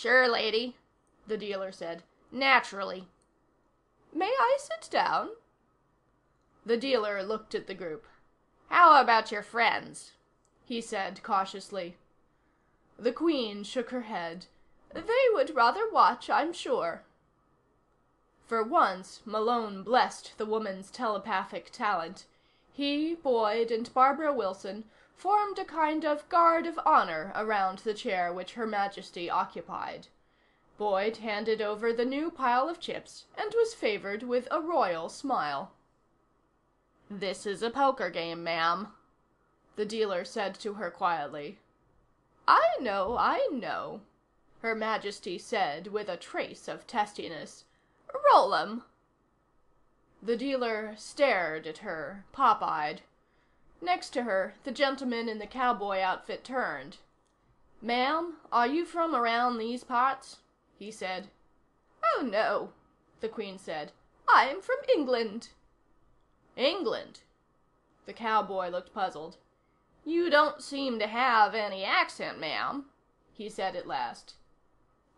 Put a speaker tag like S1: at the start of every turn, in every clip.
S1: "Sure, lady," the dealer said. "Naturally." "May I sit down?" The dealer looked at the group. "How about your friends?" he said cautiously. The Queen shook her head. "They would rather watch, I'm sure." For once, Malone blessed the woman's telepathic talent. He, Boyd, and Barbara Wilson formed a kind of guard of honor around the chair which Her Majesty occupied. Boyd handed over the new pile of chips and was favored with a royal smile. "This is a poker game, ma'am," the dealer said to her quietly. I know," Her Majesty said with a trace of testiness. "Roll 'em." The dealer stared at her, pop-eyed. Next to her, the gentleman in the cowboy outfit turned. "Ma'am, are you from around these parts?" he said. "Oh, no," the Queen said. "I'm from England." "England?" The cowboy looked puzzled. "You don't seem to have any accent, ma'am," he said at last.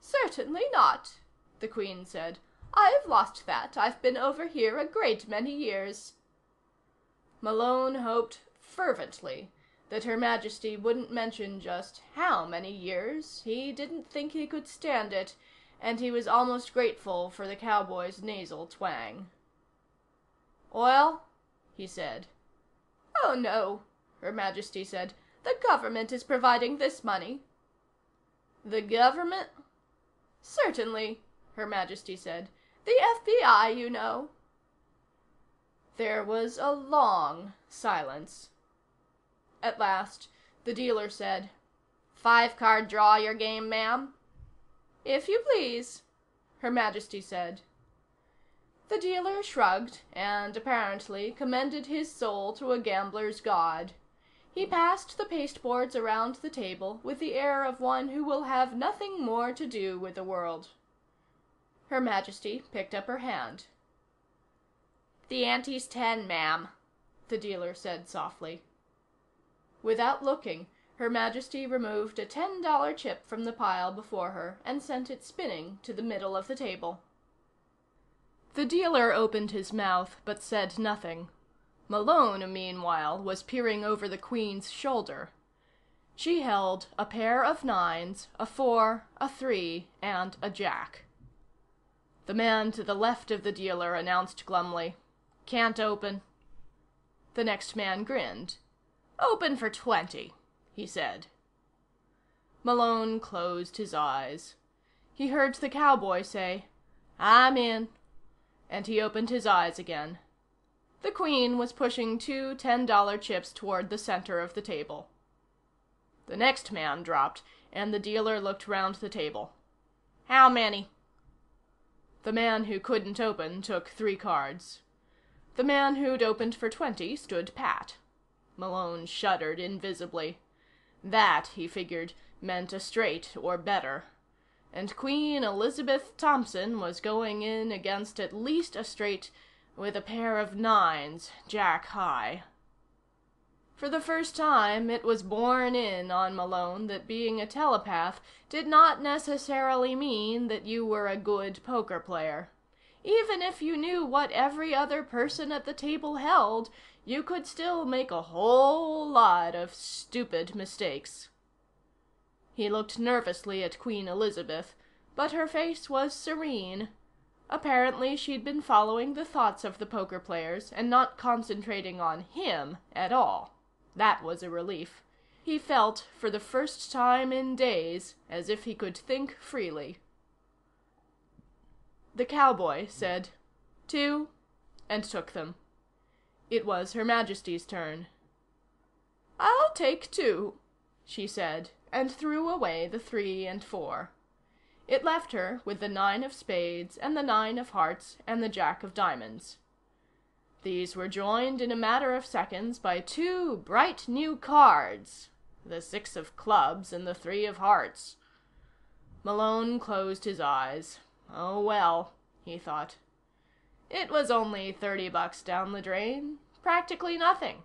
S1: "Certainly not," the Queen said. "I've lost that. I've been over here a great many years." Malone hoped fervently that Her Majesty wouldn't mention just how many years. He didn't think he could stand it, and he was almost grateful for the cowboy's nasal twang. "Oil?" he said. "Oh, no," Her Majesty said. "The government is providing this money." "The government?" "Certainly," Her Majesty said. "The FBI, you know." There was a long silence. At last, the dealer said, "5-card draw your game, ma'am?" "If you please," Her Majesty said. The dealer shrugged, and apparently commended his soul to a gambler's god. He passed the pasteboards around the table with the air of one who will have nothing more to do with the world. Her Majesty picked up her hand. "The ante's 10, ma'am," the dealer said softly. Without looking, Her Majesty removed a $10 chip from the pile before her and sent it spinning to the middle of the table. The dealer opened his mouth, but said nothing. Malone, meanwhile, was peering over the Queen's shoulder. She held a pair of 9s, a 4, a 3, and a jack. The man to the left of the dealer announced glumly, "Can't open." The next man grinned. "Open for 20, he said. Malone closed his eyes. He heard the cowboy say, "I'm in," and he opened his eyes again. The Queen was pushing 2 $10 chips toward the center of the table. The next man dropped, and the dealer looked round the table. "How many?" The man who couldn't open took 3 cards. The man who'd opened for 20 stood pat. Malone shuddered invisibly. That, he figured, meant a straight or better. And Queen Elizabeth Thompson was going in against at least a straight with a pair of 9s, jack high. For the first time, it was borne in on Malone that being a telepath did not necessarily mean that you were a good poker player. Even if you knew what every other person at the table held, you could still make a whole lot of stupid mistakes. He looked nervously at Queen Elizabeth, but her face was serene. Apparently she'd been following the thoughts of the poker players and not concentrating on him at all. That was a relief. He felt, for the first time in days, as if he could think freely. The cowboy said, "2," and took them. It was Her Majesty's turn. "I'll take 2," she said, and threw away the 3 and 4. It left her with the 9 of spades and the 9 of hearts and the jack of diamonds. These were joined in a matter of seconds by 2 bright new cards, the 6 of clubs and the 3 of hearts. Malone closed his eyes. Oh well, he thought. It was only $30 down the drain. Practically nothing.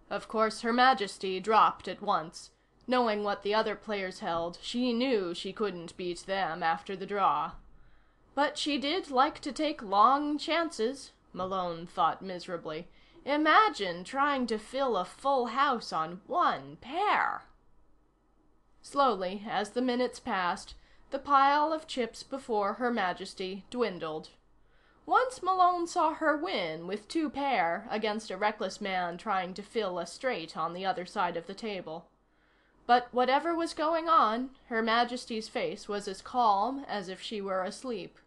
S1: Of course, Her Majesty dropped at once. Knowing what the other players held, she knew she couldn't beat them after the draw. But she did like to take long chances, Malone thought miserably. Imagine trying to fill a full house on one pair. Slowly, as the minutes passed, the pile of chips before Her Majesty dwindled. Once Malone saw her win with 2 pair against a reckless man trying to fill a straight on the other side of the table. But whatever was going on, Her Majesty's face was as calm as if she were asleep.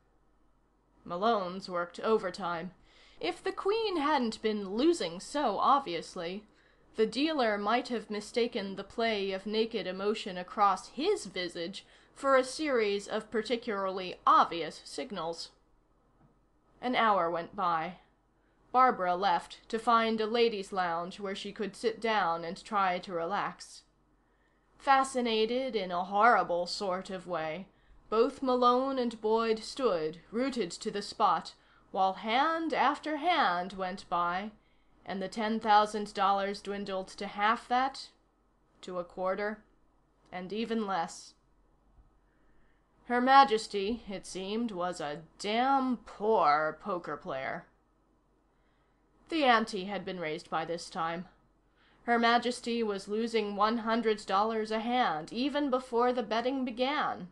S1: Malone's worked overtime. If the Queen hadn't been losing so obviously, the dealer might have mistaken the play of naked emotion across his visage for a series of particularly obvious signals. An hour went by. Barbara left to find a ladies' lounge where she could sit down and try to relax. Fascinated in a horrible sort of way, both Malone and Boyd stood, rooted to the spot, while hand after hand went by, and the $10,000 dwindled to half that, to a quarter, and even less. Her Majesty, it seemed, was a damn poor poker player. The ante had been raised by this time. Her Majesty was losing $100 a hand even before the betting began,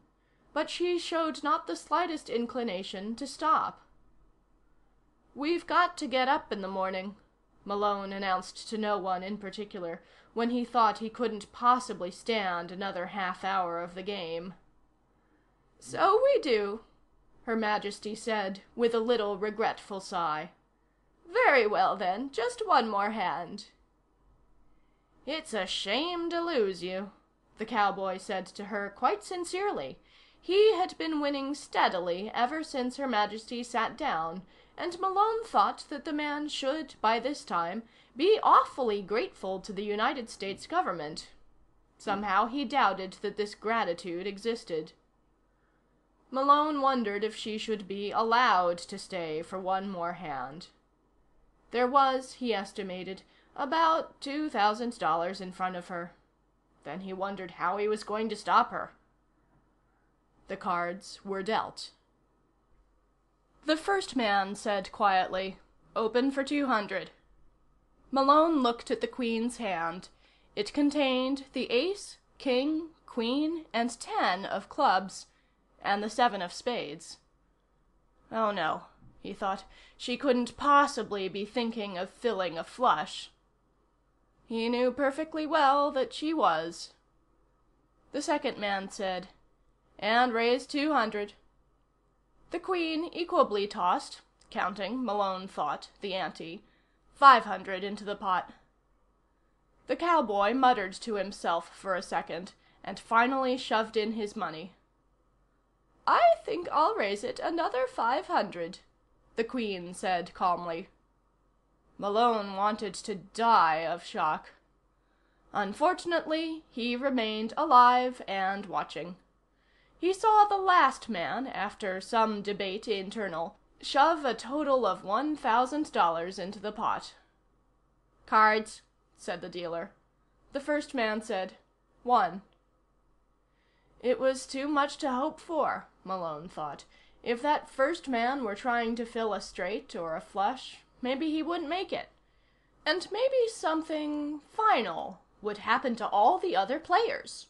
S1: but she showed not the slightest inclination to stop. "We've got to get up in the morning," Malone announced to no one in particular, when he thought he couldn't possibly stand another half hour of the game. "So we do," Her Majesty said, with a little regretful sigh. "Very well then, just one more hand." "It's a shame to lose you," the cowboy said to her quite sincerely. He had been winning steadily ever since Her Majesty sat down, and Malone thought that the man should, by this time, be awfully grateful to the United States government. Somehow he doubted that this gratitude existed. Malone wondered if she should be allowed to stay for one more hand. There was, he estimated, about $2,000 in front of her. Then he wondered how he was going to stop her. The cards were dealt. The first man said quietly, "Open for 200. Malone looked at the Queen's hand. It contained the ace, king, queen, and 10 of clubs, and the 7 of spades. Oh no, he thought, she couldn't possibly be thinking of filling a flush. He knew perfectly well that she was. The second man said, "And raise 200. The Queen equably tossed, counting, Malone thought, the ante, 500 into the pot. The cowboy muttered to himself for a second, and finally shoved in his money. "I think I'll raise it another 500, the Queen said calmly. Malone wanted to die of shock. Unfortunately, he remained alive and watching. He saw the last man, after some debate internal, shove a total of $1,000 into the pot. "Cards," said the dealer. The first man said, "1." It was too much to hope for, Malone thought. If that first man were trying to fill a straight or a flush, maybe he wouldn't make it. And maybe something final would happen to all the other players.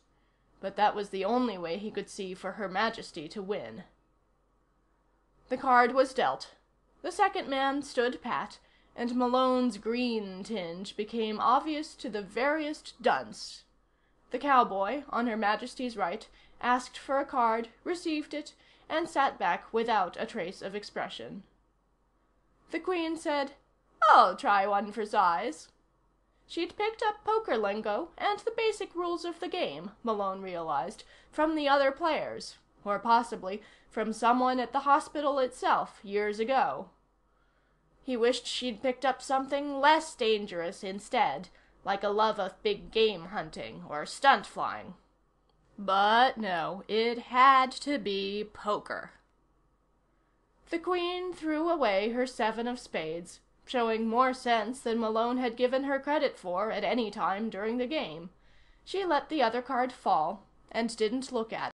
S1: But that was the only way he could see for Her Majesty to win. The card was dealt. The second man stood pat, and Malone's green tinge became obvious to the veriest dunce. The cowboy, on Her Majesty's right, asked for a card, received it, and sat back without a trace of expression. The Queen said, "I'll try one for size." She'd picked up poker lingo and the basic rules of the game, Malone realized, from the other players, or possibly from someone at the hospital itself years ago. He wished she'd picked up something less dangerous instead, like a love of big game hunting or stunt flying. But no, it had to be poker. The Queen threw away her 7 of spades, showing more sense than Malone had given her credit for at any time during the game. She let the other card fall and didn't look at it.